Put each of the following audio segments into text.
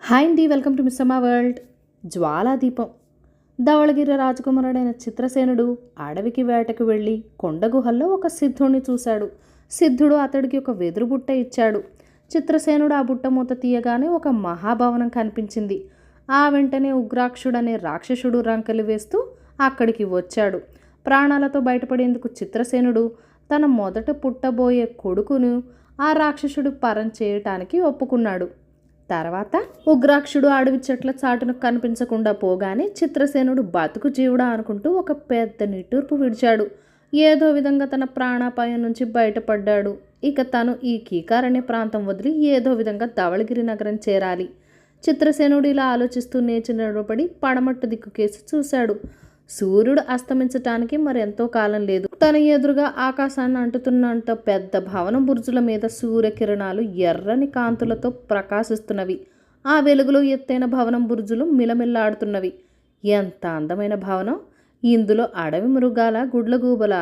Hi అండి, welcome to Missamma world. Jwaladeepam. Dhavalagiri రాజకుమారుడైన చిత్రసేనుడు అడవికి వేటకు వెళ్ళి కొండ గుహల్లో ఒక సిద్ధుడిని చూశాడు. సిద్ధుడు అతడికి ఒక వెదురు బుట్ట ఇచ్చాడు. చిత్రసేనుడు ఆ బుట్ట మూత తీయగానే ఒక మహాభవనం కనిపించింది. ఆ వెంటనే ఉగ్రాక్షుడనే రాక్షసుడు రంకెలు వేస్తూ అక్కడికి వచ్చాడు. ప్రాణాలతో బయటపడేందుకు చిత్రసేనుడు తన మొదట పుట్టబోయే కొడుకును ఆ రాక్షసుడు పరం చేయటానికి ఒప్పుకున్నాడు. తర్వాత ఉగ్రాక్షుడు అడవి చెట్ల చాటును కనిపించకుండా పోగానే చిత్రసేనుడు బతుకు జీవుడా అనుకుంటూ ఒక పెద్ద నిట్టూర్పు విడిచాడు. ఏదో విధంగా తన ప్రాణాపాయం నుంచి బయటపడ్డాడు. ఇక తను ఈ కీకారణ్య ప్రాంతం వదిలి ఏదో విధంగా ధవళగిరి నగరం చేరాలి. చిత్రసేనుడు ఇలా ఆలోచిస్తూ లేచి నిలబడి పడమట్టు దిక్కు కేసి చూశాడు. సూర్యుడు అస్తమించటానికి మరెంతో కాలం లేదు. తన ఎదురుగా ఆకాశాన్ని అంటుతున్నంత పెద్ద భవనం బుర్జుల మీద సూర్యకిరణాలు ఎర్రని కాంతులతో ప్రకాశిస్తున్నవి. ఆ వెలుగులో ఎత్తైన భవనం బుర్జులు మిలమిల్లాడుతున్నవి. ఎంత అందమైన భవనం! ఇందులో అడవి మృగాల గుడ్లగూబల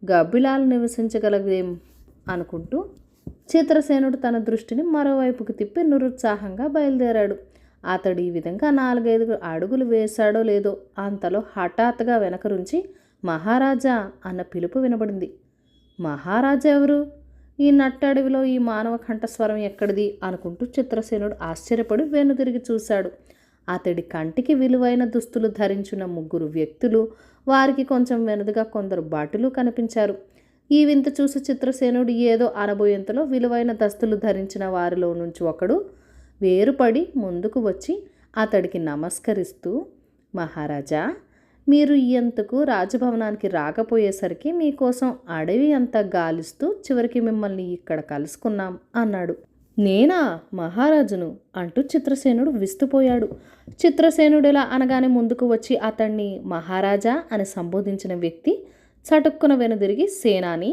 గబ్బిలాలు నివసించగలవేం అనుకుంటూ చిత్రసేనుడు తన దృష్టిని మరోవైపుకు తిప్పి నిరుత్సాహంగా బయలుదేరాడు. అతడు ఈ విధంగా 4-5 అడుగులు వేశాడో లేదో అంతలో హఠాత్తుగా వెనక నుంచి మహారాజా అన్న పిలుపు వినబడింది. మహారాజా ఎవరు? ఈ నట్టడవిలో ఈ మానవ కంఠస్వరం ఎక్కడిది అనుకుంటూ చిత్రసేనుడు ఆశ్చర్యపడి వెనుదిరిగి చూశాడు. అతడి కంటికి విలువైన దుస్తులు ధరించిన 3 వ్యక్తులు, వారికి కొంచెం వెనుదుగా కొందరు భటులు కనిపించారు. ఈ వింత చూసి చిత్రసేనుడు ఏదో అనబోయేంతలో విలువైన దస్తులు ధరించిన వారిలో నుంచి ఒకడు వేరుపడి ముందుకు వచ్చి అతడికి నమస్కరిస్తూ, మహారాజా, మీరు ఎంతకు రాజభవనానికి రాకపోయేసరికి మీకోసం అడవి అంతా గాలిస్తూ చివరికి మిమ్మల్ని ఇక్కడ కలుసుకున్నాం అన్నాడు. నేనా మహారాజును అంటూ చిత్రసేనుడు విస్తుపోయాడు. చిత్రసేనుడు ఇలా అనగానే ముందుకు వచ్చి అతన్ని మహారాజా అని సంబోధించిన వ్యక్తి చటుక్కున వెనుదిరిగి, సేనాని,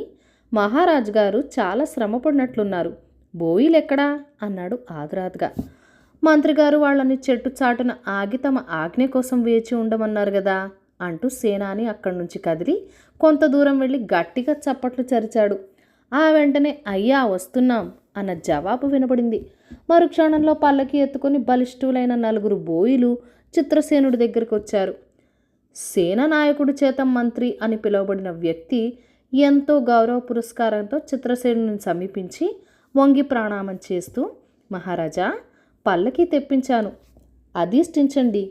మహారాజు గారు చాలా శ్రమపడినట్లున్నారు, బోయిలెక్కడా అన్నాడు ఆదురాదుగా. మంత్రిగారు వాళ్ళని చెట్టు చాటున ఆగి తమ ఆజ్ఞ కోసం వేచి ఉండమన్నారు కదా అంటూ సేనాని అక్కడి నుంచి కదిలి కొంత దూరం వెళ్ళి గట్టిగా చప్పట్లు చరిచాడు. ఆ వెంటనే అయ్యా వస్తున్నాం అన్న జవాబు వినపడింది. మరుక్షణంలో పల్లకి ఎత్తుకొని బలిష్ఠులైన 4 బోయిలు చిత్రసేనుడి దగ్గరికి వచ్చారు. సేనానాయకుడి చేత మంత్రి అని పిలువబడిన వ్యక్తి ఎంతో గౌరవ పురస్కారంతో చిత్రసేనుని సమీపించి వంగి ప్రణామం చేస్తూ, మహారాజా, పల్లకి తెప్పించాను, అధిష్ఠించండి.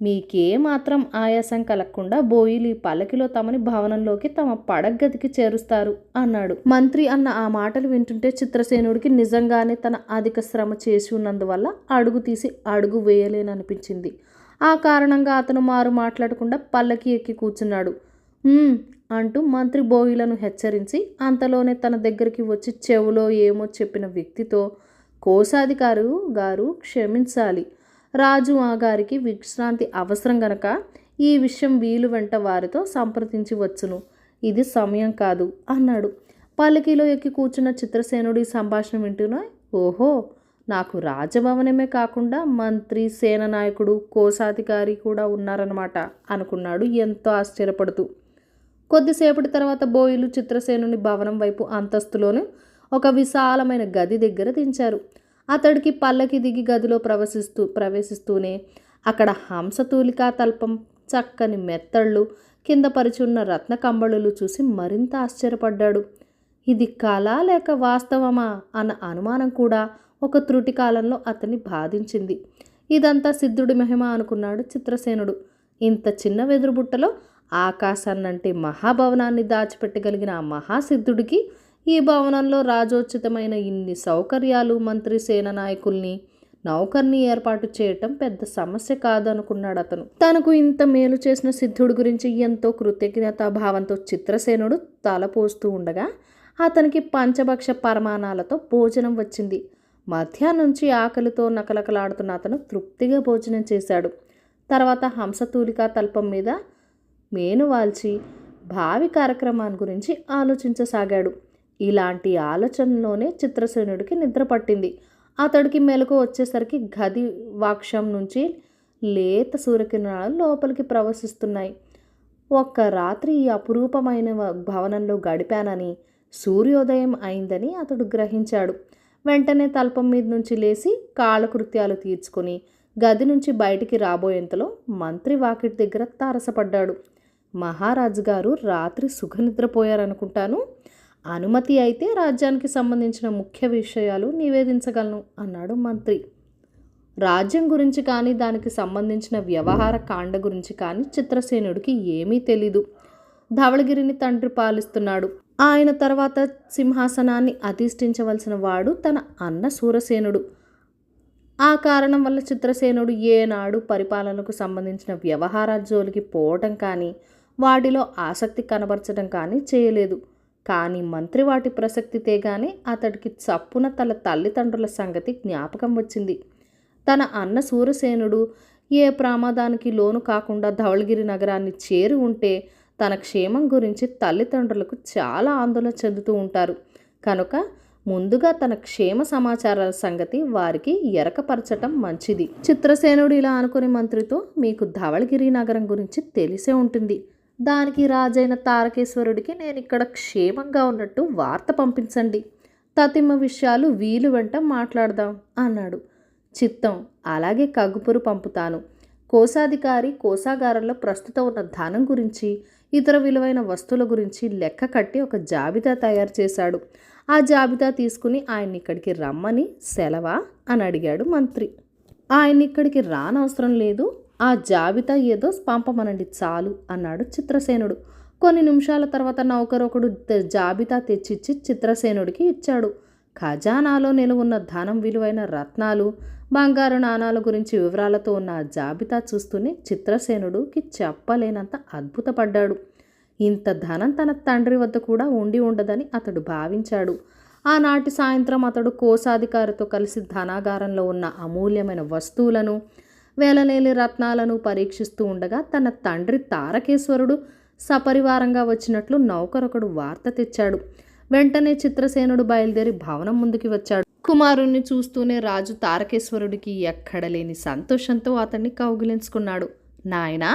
మీకేమాత్రం ఆయాసం కలగకుండా బోయిలు ఈ పల్లకిలో తమని భవనంలోకి తమ పడగదికి చేరుస్తారు అన్నాడు. మంత్రి అన్న ఆ మాటలు వింటుంటే చిత్రసేనుడికి నిజంగానే తన అధిక శ్రమ చేసి ఉన్నందువల్ల అడుగు తీసి అడుగు వేయలేననిపించింది. ఆ కారణంగా అతను మారు మాట్లాడకుండా పల్లకి ఎక్కి కూర్చున్నాడు. అంటూ మంత్రి బోయిలను హెచ్చరించి అంతలోనే తన దగ్గరికి వచ్చి చెవులో ఏమో చెప్పిన వ్యక్తితో, కోశాధికారు గారు క్షమించాలి, రాజు ఆ గారికి విశ్రాంతి అవసరం గనక ఈ విషయం వీలు వెంట వారితో సంప్రదించి వచ్చును, ఇది సమయం కాదు అన్నాడు. పల్లకీలో ఎక్కి కూర్చున్న చిత్రసేనుడి సంభాషణ వింటూనే, ఓహో, నాకు రాజభవనమే కాకుండా మంత్రి, సేనానాయకుడు, కోశాధికారి కూడా ఉన్నారన్నమాట అనుకున్నాడు ఎంతో ఆశ్చర్యపడుతూ. కొద్దిసేపటి తర్వాత బోయిలు చిత్రసేనుని భవనం వైపు అంతస్తులోని ఒక విశాలమైన గది దగ్గర దించారు. అతడికి పల్లకి దిగి గదిలో ప్రవేశిస్తూనే అక్కడ హంసతూలికా తల్పం, చక్కని మెత్తళ్ళు, కింద పరిచున్న రత్న కంబళులు చూసి మరింత ఆశ్చర్యపడ్డాడు. ఇది కళ లేక వాస్తవమా అన్న అనుమానం కూడా ఒక త్రుటి కాలంలో అతన్ని బాధించింది. ఇదంతా సిద్ధుడి మహిమ అనుకున్నాడు చిత్రసేనుడు. ఇంత చిన్న వెదురుబుట్టలో ఆకాశాన్నంటే మహాభవనాన్ని దాచిపెట్టగలిగిన ఆ మహాసిద్ధుడికి ఈ భవనంలో రాజోచితమైన ఇన్ని సౌకర్యాలు, మంత్రి, సేన నాయకుల్ని, నౌకర్ని ఏర్పాటు చేయటం పెద్ద సమస్య కాదనుకున్నాడు అతను. తనకు ఇంత మేలు చేసిన సిద్ధుడి గురించి ఎంతో కృతజ్ఞతాభావంతో చిత్రసేనుడు తలపోస్తూ ఉండగా అతనికి పంచభక్ష పరమాణాలతో భోజనం వచ్చింది. మధ్యాహ్నం నుంచి ఆకలితో నకలకలాడుతున్న అతను తృప్తిగా భోజనం చేశాడు. తర్వాత హంసతూలికా తల్పం మీద మేనువాల్చి భావి కార్యక్రమాన్ని గురించి ఆలోచించసాగాడు. ఇలాంటి ఆలోచనలోనే చిత్రసేనుడికి నిద్ర పట్టింది. అతడికి మెలకు వచ్చేసరికి గది వాక్షం నుంచి లేత సూర్యకిరణాలు లోపలికి ప్రవశిస్తున్నాయి. ఒక్క రాత్రి ఈ అపురూపమైన భవనంలో గడిపానని, సూర్యోదయం అయిందని అతడు గ్రహించాడు. వెంటనే తల్పం మీద నుంచి లేచి కాలకృత్యాలు తీర్చుకొని గది నుంచి బయటికి రాబోయేంతలో మంత్రి వాకిటి దగ్గర తారసపడ్డాడు. మహారాజు గారు రాత్రి సుఖనిద్రపోయారనుకుంటాను. అనుమతి అయితే రాజ్యానికి సంబంధించిన ముఖ్య విషయాలు నివేదించగలను అన్నాడు మంత్రి. రాజ్యం గురించి కానీ దానికి సంబంధించిన వ్యవహార కాండ గురించి కానీ చిత్రసేనుడికి ఏమీ తెలీదు. ధవళగిరిని తండ్రి పాలిస్తున్నాడు. ఆయన తర్వాత సింహాసనాన్ని అధిష్ఠించవలసిన వాడు తన అన్న సూరసేనుడు. ఆ కారణం వల్ల చిత్రసేనుడు ఏనాడు పరిపాలనకు సంబంధించిన వ్యవహారాల జోలికి పోవటం కానీ వాటిలో ఆసక్తి కనబరచడం కానీ చేయలేదు. కానీ మంత్రి వాటి ప్రసక్తి తేగానే అతడికి చప్పున తన తల్లిదండ్రుల సంగతి జ్ఞాపకం వచ్చింది. తన అన్న సూరసేనుడు ఏ ప్రమాదానికి లోను కాకుండా ధవళగిరి నగరాన్ని చేరి ఉంటే తన క్షేమం గురించి తల్లిదండ్రులకు చాలా ఆందోళన చెందుతూ ఉంటారు. కనుక ముందుగా తన క్షేమ సమాచారాల సంగతి వారికి ఎరకపరచటం మంచిది. చిత్రసేనుడు ఇలా అనుకుని మంత్రితో, మీకు ధవళగిరి నగరం గురించి తెలిసే ఉంటుంది. దానికి రాజైన తారకేశ్వరుడికి నేను ఇక్కడ క్షేమంగా ఉన్నట్టు వార్త పంపించండి. తతిమ విషయాలు వీలు వెంట మాట్లాడదాం అన్నాడు. చిత్తం, అలాగే కగ్గుపురు పంపుతాను. కోశాధికారి కోశాగారంలో ప్రస్తుతం ఉన్న ధనం గురించి ఇతర విలువైన వస్తువుల గురించి లెక్క కట్టి ఒక జాబితా తయారు చేశాడు. ఆ జాబితా తీసుకుని ఆయన్ని ఇక్కడికి రమ్మని సెలవా అని అడిగాడు మంత్రి. ఆయన్ని ఇక్కడికి రానవసరం లేదు, ఆ జాబితా ఏదో పంపమనండి చాలు అన్నాడు చిత్రసేనుడు. కొన్ని నిమిషాల తర్వాత నౌకరొకడు జాబితా తెచ్చిచ్చి చిత్రసేనుడికి ఇచ్చాడు. ఖజానాలో నిలువున్న ధనం, విలువైన రత్నాలు, బంగారు నాణాల గురించి వివరాలతో ఉన్న ఆ జాబితా చూస్తూనే చిత్రసేనుడికి చెప్పలేనంత అద్భుతపడ్డాడు. ఇంత ధనం తన తండ్రి వద్ద కూడా ఉండి ఉండదని అతడు భావించాడు. ఆనాటి సాయంత్రం అతడు కోశాధికారితో కలిసి ధనాగారంలో ఉన్న అమూల్యమైన వస్తువులను, వేలనేలి రత్నాలను పరీక్షిస్తూ ఉండగా తన తండ్రి తారకేశ్వరుడు సపరివారంగా వచ్చినట్లు నౌకరొకడు వార్త తెచ్చాడు. వెంటనే చిత్రసేనుడు బయలుదేరి భవనం ముందుకి వచ్చాడు. కుమారుణ్ణి చూస్తూనే రాజు తారకేశ్వరుడికి ఎక్కడలేని సంతోషంతో అతన్ని కౌగిలించుకున్నాడు. నాయనా,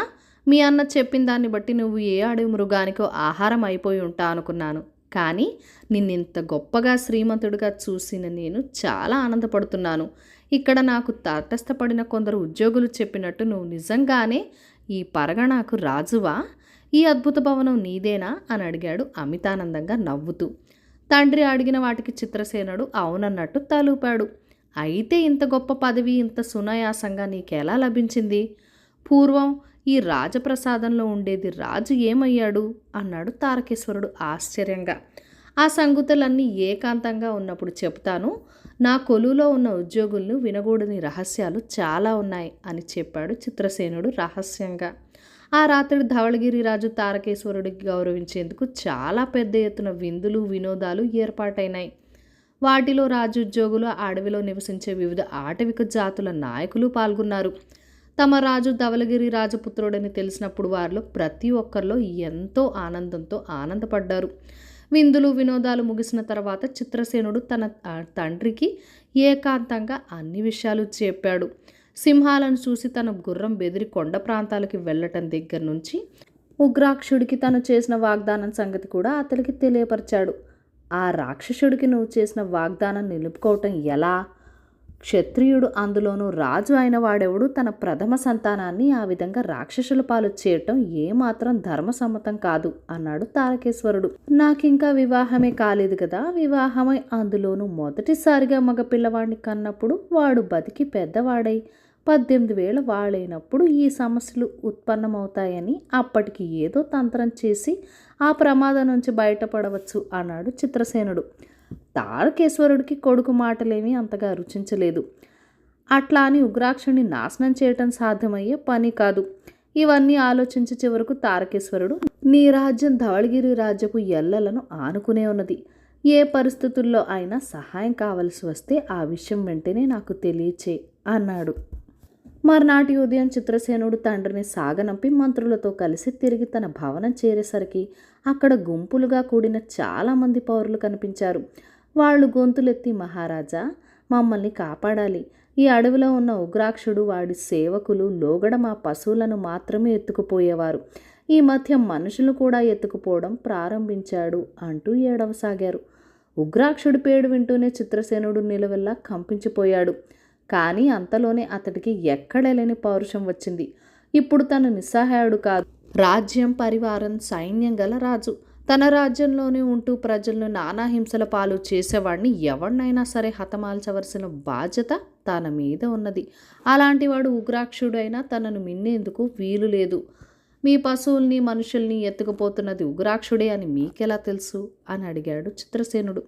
మీ అన్న చెప్పిన దాన్ని బట్టి నువ్వు ఏ అడవి మృగానికో ఆహారం అయిపోయి ఉంటా అనుకున్నాను. కానీ నిన్నింత గొప్పగా శ్రీమంతుడిగా చూసిన నేను చాలా ఆనందపడుతున్నాను. ఇక్కడ నాకు తటస్థపడిన కొందరు ఉద్యోగులు చెప్పినట్టు నువ్వు నిజంగానే ఈ పరగణాకు రాజువా? ఈ అద్భుత భవనం నీదేనా అని అడిగాడు అమితానందంగా నవ్వుతూ. తండ్రి అడిగిన వాటికి చిత్రసేనుడు అవునన్నట్టు తలూపాడు. అయితే ఇంత గొప్ప పదవి ఇంత సునాయాసంగా నీకెలా లభించింది? పూర్వం ఈ రాజప్రసాదంలో ఉండేది రాజు ఏమయ్యాడు అన్నాడు తారకేశ్వరుడు ఆశ్చర్యంగా. ఆ సంగతులన్నీ ఏకాంతంగా ఉన్నప్పుడు చెప్తాను. నా కొలువులో ఉన్న ఉద్యోగులను వినకూడని రహస్యాలు చాలా ఉన్నాయి అని చెప్పాడు చిత్రసేనుడు రహస్యంగా. ఆ రాత్రి ధవళగిరి రాజు తారకేశ్వరుడికి గౌరవించేందుకు చాలా పెద్ద ఎత్తున విందులు, వినోదాలు ఏర్పాటైనాయి. వాటిలో రాజు ఉద్యోగులు, అడవిలో నివసించే వివిధ ఆటవిక జాతుల నాయకులు పాల్గొన్నారు. తమ రాజు ధవళగిరి రాజపుత్రుడని తెలిసినప్పుడు వారిలో ప్రతి ఒక్కరిలో ఎంతో ఆనందంతో ఆనందపడ్డారు. విందులు, వినోదాలు ముగిసిన తర్వాత చిత్రసేనుడు తన తండ్రికి ఏకాంతంగా అన్ని విషయాలు చెప్పాడు. సింహాలను చూసి తన గుర్రం బెదిరి కొండ ప్రాంతాలకి వెళ్ళటం దగ్గర నుంచి ఉగ్రాక్షుడికి తను చేసిన వాగ్దానం సంగతి కూడా అతడికి తెలియపరిచాడు. ఆ రాక్షసుడికి నువ్వు చేసిన వాగ్దానం నిలుపుకోవటం ఎలా? క్షత్రియుడు, అందులోనూ రాజు అయిన వాడెవడు తన ప్రథమ సంతానాన్ని ఆ విధంగా రాక్షసుల పాలు చేయటం ఏమాత్రం ధర్మసమ్మతం కాదు అన్నాడు తారకేశ్వరుడు. నాకింకా వివాహమే కాలేదు కదా. వివాహమై అందులోనూ మొదటిసారిగా మగపిల్లవాడిని కన్నప్పుడు వాడు బతికి పెద్దవాడై 18 ఏళ్ల వాడైనప్పుడు ఈ సమస్యలు ఉత్పన్నమవుతాయని అప్పటికి ఏదో తంత్రం చేసి ఆ ప్రమాదం నుంచి బయటపడవచ్చు అన్నాడు చిత్రసేనుడు. తారకేశ్వరుడికి కొడుకు మాటలేమీ అంతగా రుచించలేదు. అట్లా అని ఉగ్రాక్షుని నాశనం చేయటం సాధ్యమయ్యే పని కాదు. ఇవన్నీ ఆలోచించి చివరకు తారకేశ్వరుడు, నీ రాజ్యం ధవళగిరి రాజ్యపు ఎల్లలను ఆనుకునే ఉన్నది. ఏ పరిస్థితుల్లో అయినా సహాయం కావలసి వస్తే ఆ విషయం వెంటనే నాకు తెలియచే అన్నాడు. మర్నాటి ఉదయం చిత్రసేనుడు తండ్రిని సాగనంపి మంత్రులతో కలిసి తిరిగి తన భవనం చేరేసరికి అక్కడ గుంపులుగా కూడిన చాలామంది పౌరులు కనిపించారు. వాళ్ళు గొంతులెత్తి, మహారాజా, మమ్మల్ని కాపాడాలి. ఈ అడవిలో ఉన్న ఉగ్రాక్షుడు, వాడి సేవకులు లోగడ మా పశువులను మాత్రమే ఎత్తుకుపోయేవారు. ఈ మధ్య మనుషులు కూడా ఎత్తుకుపోవడం ప్రారంభించాడు అంటూ ఏడవసాగారు. ఉగ్రాక్షుడి పేరు వింటూనే చిత్రసేనుడు నిలవెల్లా కంపించిపోయాడు. కానీ అంతలోనే అతడికి ఎక్కడలేని పౌరుషం వచ్చింది. ఇప్పుడు తను నిస్సహాయుడు కాదు, రాజ్యం, పరివారం, సైన్యం గల రాజు. తన రాజ్యంలోనే ఉంటూ ప్రజలను నానా హింసల పాలు చేసేవాడిని ఎవరినైనా సరే హతమాల్చవలసిన బాధ్యత తన మీద ఉన్నది. అలాంటివాడు ఉగ్రాక్షుడైనా తనను మిన్నేందుకు వీలు లేదు. మీ పశువుల్ని, మనుషుల్ని ఎత్తుకుపోతున్నది ఉగ్రాక్షుడే అని మీకెలా తెలుసు అని అడిగాడు చిత్రసేనుడు.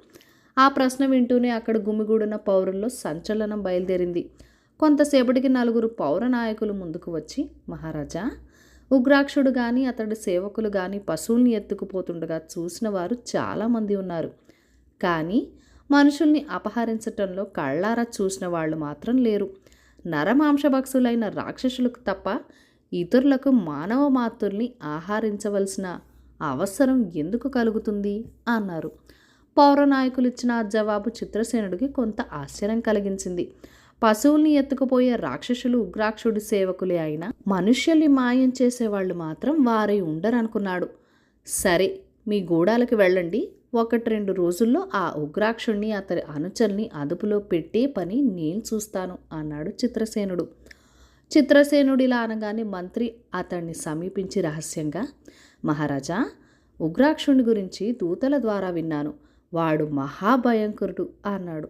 ఆ ప్రశ్న వింటూనే అక్కడ గుమిగూడిన పౌరుల్లో సంచలనం బయలుదేరింది. కొంతసేపటికి 4 పౌర నాయకులు ముందుకు వచ్చి, మహారాజా, ఉగ్రాక్షుడు కానీ అతడి సేవకులు కానీ పశువుల్ని ఎత్తుకుపోతుండగా చూసిన వారు చాలామంది ఉన్నారు. కానీ మనుషుల్ని అపహరించటంలో కళ్ళారా చూసిన వాళ్ళు మాత్రం లేరు. నరమాంసభక్షులైన రాక్షసులకు తప్ప ఇతరులకు మానవ మాతృల్ని ఆహరించవలసిన అవసరం ఎందుకు కలుగుతుంది అన్నారు. పౌరనాయకులు ఇచ్చిన ఆ జవాబు చిత్రసేనుడికి కొంత ఆశ్చర్యం కలిగించింది. పశువుల్ని ఎత్తుకుపోయే రాక్షసులు ఉగ్రాక్షుడి సేవకులే అయినా మనుష్యుల్ని మాయం చేసేవాళ్ళు మాత్రం వారై ఉండరనుకున్నాడు. సరే, మీ గూడాలకు వెళ్ళండి. 1-2 రోజుల్లో ఆ ఉగ్రాక్షుడిని, అతని అనుచరుల్ని అదుపులో పెట్టే పని నేను చూస్తాను అన్నాడు చిత్రసేనుడు. చిత్రసేనుడిలా అనగానే మంత్రి అతన్ని సమీపించి రహస్యంగా, మహారాజా, ఉగ్రాక్షుని గురించి దూతల ద్వారా విన్నాను. వాడు మహాభయంకరుడు అన్నాడు.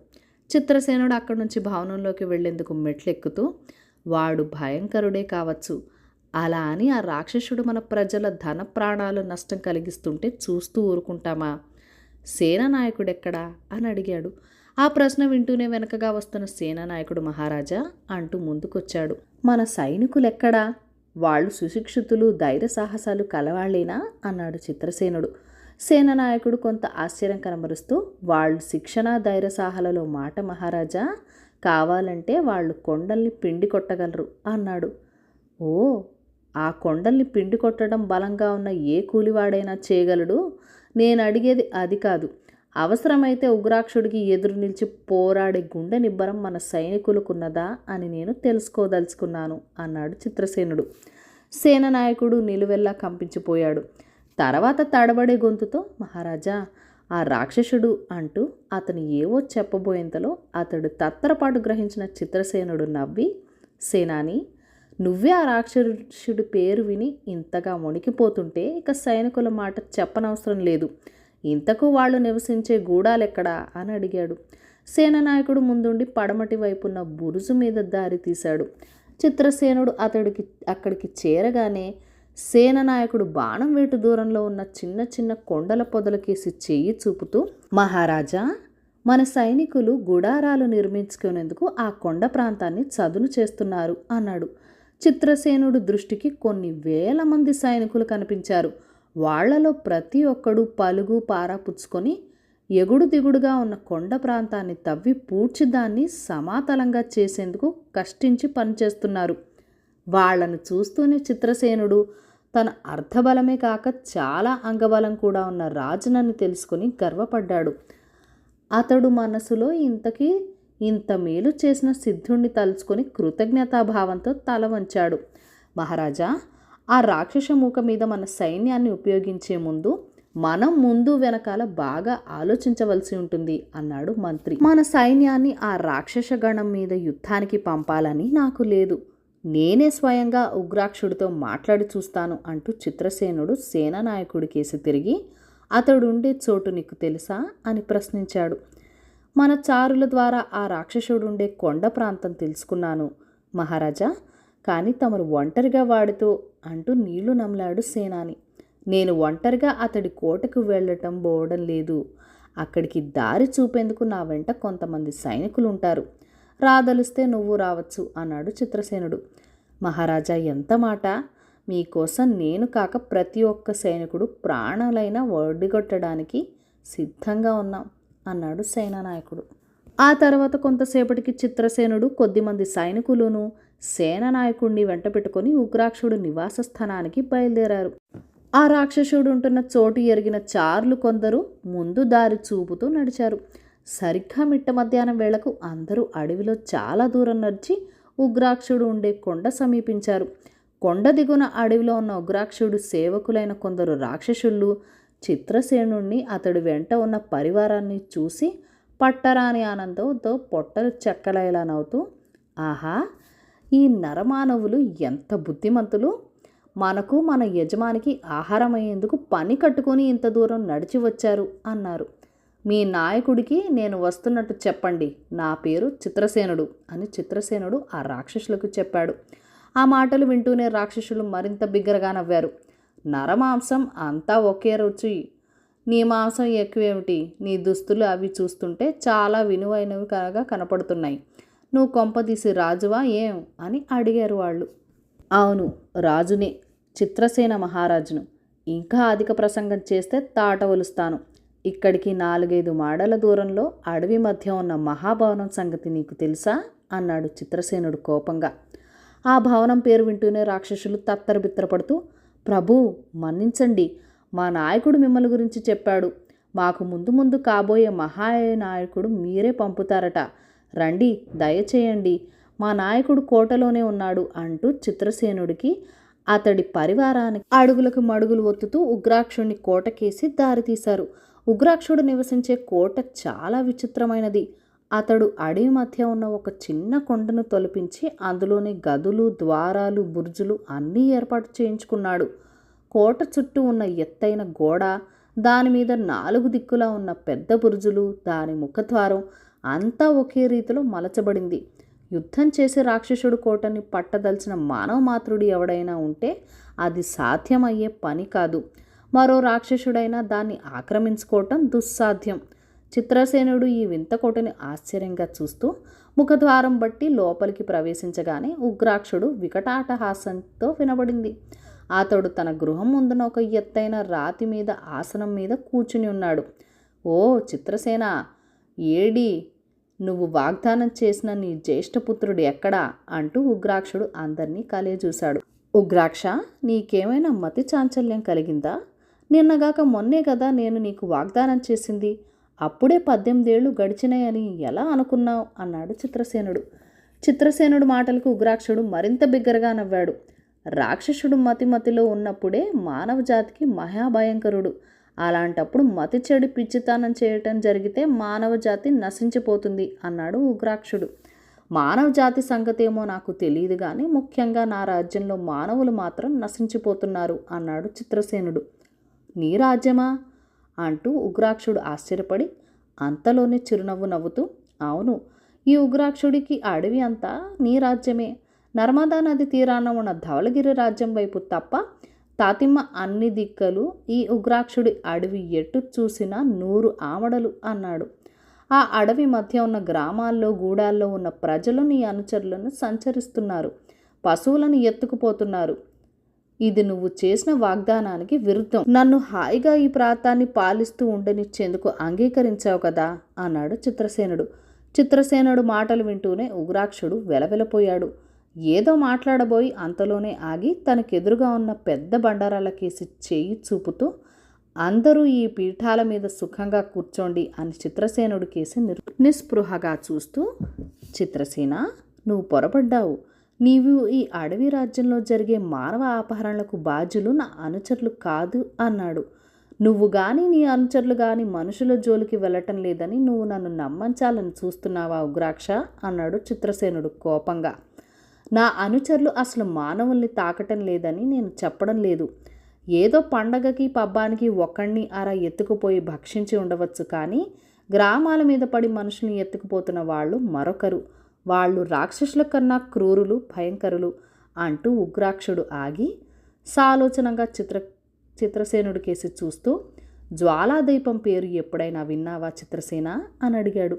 చిత్రసేనుడు అక్కడి నుంచి భవనంలోకి వెళ్లేందుకు మెట్లెక్కుతూ, వాడు భయంకరుడే కావచ్చు, అలా అని ఆ రాక్షసుడు మన ప్రజల ధన ప్రాణాలు నష్టం కలిగిస్తుంటే చూస్తూ ఊరుకుంటామా? సేనానాయకుడెక్కడా అని అడిగాడు. ఆ ప్రశ్న వింటూనే వెనకగా వస్తున్న సేనానాయకుడు, మహారాజా అంటూ ముందుకొచ్చాడు. మన సైనికులెక్కడా? వాళ్ళు సుశిక్షితులు, ధైర్య సాహసాలు కలవాళ్ళేనా అన్నాడు చిత్రసేనుడు. సేనానాయకుడు కొంత ఆశ్చర్యం కనబరుస్తూ, వాళ్ళు శిక్షణ, ధైర్య సాహసాలలో మాట మహారాజా, కావాలంటే వాళ్ళు కొండల్ని పిండి కొట్టగలరు అన్నాడు. ఓ, ఆ కొండల్ని పిండి కొట్టడం బలంగా ఉన్న ఏ కూలివాడైనా చేయగలడు. నేను అడిగేది అది కాదు. అవసరమైతే ఉగ్రాక్షుడికి ఎదురు నిలిచి పోరాడే గుండె నిబ్బరం మన సైనికులకున్నదా అని నేను తెలుసుకోదలుచుకున్నాను అన్నాడు చిత్రసేనుడు. సేనానాయకుడు నిలువెల్లా కంపించిపోయాడు. తర్వాత తడబడే గొంతుతో, మహారాజా, ఆ రాక్షసుడు అంటూ అతను ఏవో చెప్పబోయేంతలో అతడు తత్తరపాటు గ్రహించిన చిత్రసేనుడు నవ్వి, సేనాని, నువ్వే ఆ రాక్షసుడి పేరు విని ఇంతగా వణికిపోతుంటే ఇక సైనికుల మాట చెప్పనవసరం లేదు. ఇంతకు వాళ్ళు నివసించే గూడాలెక్కడా అని అడిగాడు. సేనానాయకుడు ముందుండి పడమటి వైపున్న బురుజు మీద దారి తీశాడు. చిత్రసేనుడు అక్కడికి చేరగానే సేనానాయకుడు బాణం వేటు దూరంలో ఉన్న చిన్న చిన్న కొండల పొదలకేసి చెయ్యి చూపుతూ, మహారాజా, మన సైనికులు గుడారాలు నిర్మించుకునేందుకు ఆ కొండ ప్రాంతాన్ని చదును చేస్తున్నారు అన్నాడు. చిత్రసేనుడు దృష్టికి కొన్ని వేల మంది సైనికులు కనిపించారు. వాళ్లలో ప్రతి ఒక్కడు పలుగు పారా పుచ్చుకొని ఎగుడు దిగుడుగా ఉన్న కొండ ప్రాంతాన్ని తవ్వి పూడ్చి దాన్ని సమాతలంగా చేసేందుకు కష్టించి పనిచేస్తున్నారు. వాళ్లను చూస్తూనే చిత్రసేనుడు తన అర్థబలమే కాక చాలా అంగబలం కూడా ఉన్న రాజునని తెలుసుకుని గర్వపడ్డాడు. అతడు మనసులో ఇంత మేలు చేసిన సిద్ధుణ్ణి తలుచుకొని కృతజ్ఞతాభావంతో తల వంచాడు. మహారాజా, ఆ రాక్షస మూక మీద మన సైన్యాన్ని ఉపయోగించే ముందు మనం ముందు వెనకాల బాగా ఆలోచించవలసి ఉంటుంది అన్నాడు మంత్రి. మన సైన్యాన్ని ఆ రాక్షస గణం మీద యుద్ధానికి పంపాలని నాకు లేదు. నేనే స్వయంగా ఉగ్రాక్షుడితో మాట్లాడి చూస్తాను అంటూ చిత్రసేనుడు సేనానాయకుడి కేసి తిరిగి, అతడుండే చోటు నీకు తెలుసా అని ప్రశ్నించాడు. మన చారుల ద్వారా ఆ రాక్షసుడుండే కొండ ప్రాంతం తెలుసుకున్నాను మహారాజా, కానీ తమరు ఒంటరిగా వాడితో అంటూ నీళ్లు నమిలాడు సేనాని. నేను ఒంటరిగా అతడి కోటకు వెళ్ళటం పోవడం లేదు. అక్కడికి దారి చూపేందుకు నా వెంట కొంతమంది సైనికులు ఉంటారు. రాదలిస్తే నువ్వు రావచ్చు అన్నాడు చిత్రసేనుడు. మహారాజా, ఎంత మాట! మీకోసం నేను కాక ప్రతి ఒక్క సైనికుడు ప్రాణాలైనా ఒడిగొట్టడానికి సిద్ధంగా ఉన్నాం అన్నాడు సేనానాయకుడు. ఆ తర్వాత కొంతసేపటికి చిత్రసేనుడు కొద్దిమంది సైనికులను సేనానాయకుడిని వెంట పెట్టుకుని ఉగ్రాక్షుడు నివాస స్థానానికి బయలుదేరారు. ఆ రాక్షసుడు ఉంటున్న చోటు ఎరిగిన చార్లు కొందరు ముందు దారి చూపుతూ నడిచారు. సరిగ్గా మిట్ట మధ్యాహ్నం వేళకు అందరూ అడవిలో చాలా దూరం నడిచి ఉగ్రాక్షుడు ఉండే కొండ సమీపించారు. కొండ దిగున అడవిలో ఉన్న ఉగ్రాక్షుడు సేవకులైన కొందరు రాక్షసులు చిత్రసేనుణ్ణి అతడి వెంట ఉన్న పరివారాన్ని చూసి పట్టరాని ఆనందంతో పొట్టలు చెక్కలైలా నవ్వుతూ, ఆహా, ఈ నరమానవులు ఎంత బుద్ధిమంతులు! మనకు మన యజమానికి ఆహారమయ్యేందుకు పని కట్టుకొని ఇంత దూరం నడిచి వచ్చారు అన్నారు. మీ నాయకుడికి నేను వస్తున్నట్టు చెప్పండి, నా పేరు చిత్రసేనుడు అని చిత్రసేనుడు ఆ రాక్షసులకు చెప్పాడు. ఆ మాటలు వింటూనే రాక్షసులు మరింత బిగ్గరగా నవ్వారు. నరమాంసం అంతా ఒకే రుచి, నీ మాంసం ఎక్కువేమిటి? నీ దుస్తులు అవి చూస్తుంటే చాలా విలువైనవి కాగా కనపడుతున్నాయి. నువ్వు కొంపదీసి రాజువా ఏం అని అడిగారు వాళ్ళు. అవును, రాజునే, చిత్రసేన మహారాజును. ఇంకా అధిక ప్రసంగం చేస్తే తాట ఒలుస్తాను. ఇక్కడికి 4-5 మాడల దూరంలో అడవి మధ్య ఉన్న మహాభవనం సంగతి నీకు తెలుసా అన్నాడు చిత్రసేనుడు కోపంగా. ఆ భవనం పేరు వింటూనే రాక్షసులు తత్తరబిత్తరపడుతూ, ప్రభూ, మన్నించండి, మా నాయకుడు మిమ్మల్ని గురించి చెప్పాడు. మాకు ముందు ముందు కాబోయే మహానాయకుడు మీరే పంపుతారట. రండి, దయచేయండి, మా నాయకుడు కోటలోనే ఉన్నాడు అంటూ చిత్రసేనుడికి అతడి పరివారానికి అడుగులకు మడుగులు ఒత్తుతూ ఉగ్రాక్షుడిని కోటకేసి దారితీశారు. ఉగ్రాక్షుడు నివసించే కోట చాలా విచిత్రమైనది. అతడు అడవి మధ్య ఉన్న ఒక చిన్న కొండను తొలపించి అందులోని గదులు, ద్వారాలు, బుర్జులు అన్నీ ఏర్పాటు చేయించుకున్నాడు. కోట చుట్టూ ఉన్న ఎత్తైన గోడ, దానిమీద 4 దిక్కులా ఉన్న పెద్ద బుర్జులు, దాని ముఖద్వారం అంతా ఒకే రీతిలో మలచబడింది. యుద్ధం చేసి రాక్షసుడు కోటని పట్టదలిచిన మానవ మాతృడు ఎవడైనా ఉంటే అది సాధ్యమయ్యే పని కాదు. మరో రాక్షసుడైనా దాన్ని ఆక్రమించుకోవటం దుస్సాధ్యం. చిత్రసేనుడు ఈ వింత కోటని ఆశ్చర్యంగా చూస్తూ ముఖద్వారం బట్టి లోపలికి ప్రవేశించగానే ఉగ్రాక్షుడు వికటాటహాసంతో వినబడింది. అతడు తన గృహం ముందున ఒక ఎత్తైన రాతి మీద ఆసనం మీద కూర్చుని ఉన్నాడు. ఓ చిత్రసేన, ఏడి, నువ్వు వాగ్దానం చేసిన నీ జ్యేష్ఠపుత్రుడు ఎక్కడా అంటూ ఉగ్రాక్షుడు అందరినీ కలియజూశాడు. ఉగ్రాక్ష, నీకేమైనా మతి చాంచల్యం కలిగిందా? నిన్నగాక మొన్నే కదా నేను నీకు వాగ్దానం చేసింది. అప్పుడే 18 ఏళ్ళు గడిచినాయని ఎలా అనుకున్నావు అన్నాడు చిత్రసేనుడు. చిత్రసేనుడు మాటలకు ఉగ్రాక్షుడు మరింత బిగ్గరగా నవ్వాడు. రాక్షసుడు మతిలో ఉన్నప్పుడే మానవ జాతికి మహాభయంకరుడు. అలాంటప్పుడు మతి చెడు పిచ్చితనం చేయటం జరిగితే మానవ జాతి నశించిపోతుంది అన్నాడు ఉగ్రాక్షుడు. మానవ జాతి సంగతేమో నాకు తెలియదు కానీ ముఖ్యంగా నా రాజ్యంలో మానవులు మాత్రం నశించిపోతున్నారు అన్నాడు చిత్రసేనుడు. నీ రాజ్యమా అంటూ ఉగ్రాక్షుడు ఆశ్చర్యపడి అంతలోనే చిరునవ్వు నవ్వుతూ, అవును, ఈ ఉగ్రాక్షుడికి అడవి అంతా నీ రాజ్యమే. నర్మదా నది తీరాన ఉన్న ధవళగిరి రాజ్యం వైపు తప్ప తాతిమ్మ అన్ని దిక్కలు ఈ ఉగ్రాక్షుడి అడవి ఎటు చూసినా 100 ఆమడలు అన్నాడు. ఆ అడవి మధ్య ఉన్న గ్రామాల్లో, గూడాల్లో ఉన్న ప్రజలు నీ అనుచరులను సంచరిస్తున్నారు, పశువులను ఎత్తుకుపోతున్నారు. ఇది నువ్వు చేసిన వాగ్దానానికి విరుద్ధం. నన్ను హాయిగా ఈ ప్రాంతాన్ని పాలిస్తూ ఉండనిచ్చేందుకు అంగీకరించావు కదా అన్నాడు చిత్రసేనుడు. చిత్రసేనుడు మాటలు వింటూనే ఉగ్రాక్షుడు వెలవెలపోయాడు. ఏదో మాట్లాడబోయి అంతలోనే ఆగి తనకెదురుగా ఉన్న పెద్ద బండారాలకేసి చేయి చూపుతూ, అందరూ ఈ పీఠాల మీద సుఖంగా కూర్చోండి అని చిత్రసేనుడి కేసి నిస్పృహగా చూస్తూ, చిత్రసేన, నువ్వు పొరపడ్డావు. నీవు ఈ అడవి రాజ్యంలో జరిగే మానవ అపహరణలకు బాధ్యులు నా అనుచరులు కాదు అన్నాడు. నువ్వు కానీ నీ అనుచరులు కానీ మనుషుల జోలికి వెళ్ళటం లేదని నువ్వు నన్ను నమ్మించాలని చూస్తున్నావా ఉగ్రాక్ష అన్నాడు చిత్రసేనుడు కోపంగా. నా అనుచరులు అసలు మానవుల్ని తాకటం లేదని నేను చెప్పడం లేదు. ఏదో పండగకి పబ్బానికి ఒకణ్ణి అర ఎత్తుకుపోయి భక్షించి ఉండవచ్చు, కానీ గ్రామాల మీద పడి మనుషుల్ని ఎత్తుకుపోతున్న వాళ్ళు మరొకరు. వాళ్ళు రాక్షసుల కన్నా క్రూరులు, భయంకరులు అంటూ ఉగ్రాక్షుడు ఆగి సాలోచనంగా చిత్రసేనుడి కేసి చూస్తూ, జ్వాలాదీపం పేరు ఎప్పుడైనా విన్నావా చిత్రసేన అని అడిగాడు.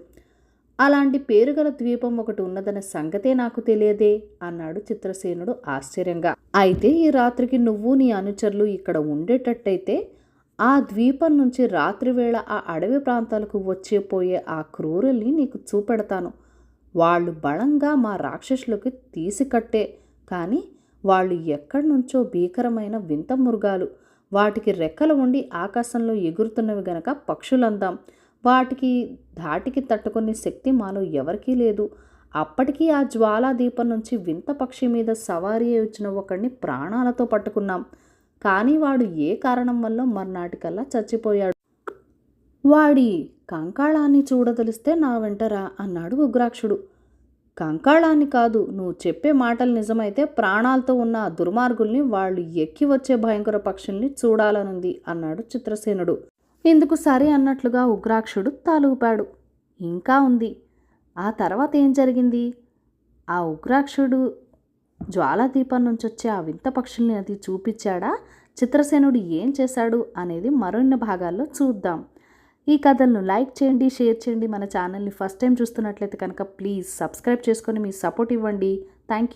అలాంటి పేరుగల ద్వీపం ఒకటి ఉన్నదన్న సంగతే నాకు తెలియదే అన్నాడు చిత్రసేనుడు ఆశ్చర్యంగా. అయితే ఈ రాత్రికి నువ్వు నీ అనుచరులు ఇక్కడ ఉండేటట్టయితే ఆ ద్వీపం నుంచి రాత్రివేళ ఆ అడవి ప్రాంతాలకు పోయే ఆ క్రూరుల్ని నీకు చూపెడతాను. వాళ్ళు బలంగా మా రాక్షసులకు తీసికట్టే, కానీ వాళ్ళు ఎక్కడి నుంచో భీకరమైన వింత మృగాలు. వాటికి రెక్కలు ఉండి ఆకాశంలో ఎగురుతున్నవి గనక పక్షులందాం. వాటికి ధాటికి తట్టుకునే శక్తి మాలో ఎవరికీ లేదు. అప్పటికీ ఆ జ్వాలా దీపం నుంచి వింత పక్షి మీద సవారీ వచ్చిన ఒకడిని ప్రాణాలతో పట్టుకున్నాం. కానీ వాడు ఏ కారణం వల్ల మర్నాటికల్లా చచ్చిపోయాడు. వాడి కంకాళాన్ని చూడదలిస్తే నా వెంటరా అన్నాడు ఉగ్రాక్షుడు. కంకాళాన్ని కాదు, నువ్వు చెప్పే మాటలు నిజమైతే ప్రాణాలతో ఉన్న ఆ దుర్మార్గుల్ని, వాళ్ళు ఎక్కి వచ్చే భయంకర పక్షుల్ని చూడాలనుంది అన్నాడు చిత్రసేనుడు. ఇందుకు సరే అన్నట్లుగా ఉగ్రాక్షుడు తాలూపాడు. ఇంకా ఉంది. ఆ తర్వాత ఏం జరిగింది? ఆ ఉగ్రాక్షుడు జ్వాలాదీపం నుంచి వచ్చే ఆ వింత పక్షుల్ని అది చూపించాడా? చిత్రసేనుడు ఏం చేశాడు అనేది మరిన్ని భాగాల్లో చూద్దాం. ఈ కథలను లైక్ చేయండి, షేర్ చేయండి. మన ఛానల్ని ఫస్ట్ టైం చూస్తున్నట్లయితే కనుక ప్లీజ్ సబ్స్క్రైబ్ చేసుకొని మీ సపోర్ట్ ఇవ్వండి. Thank you.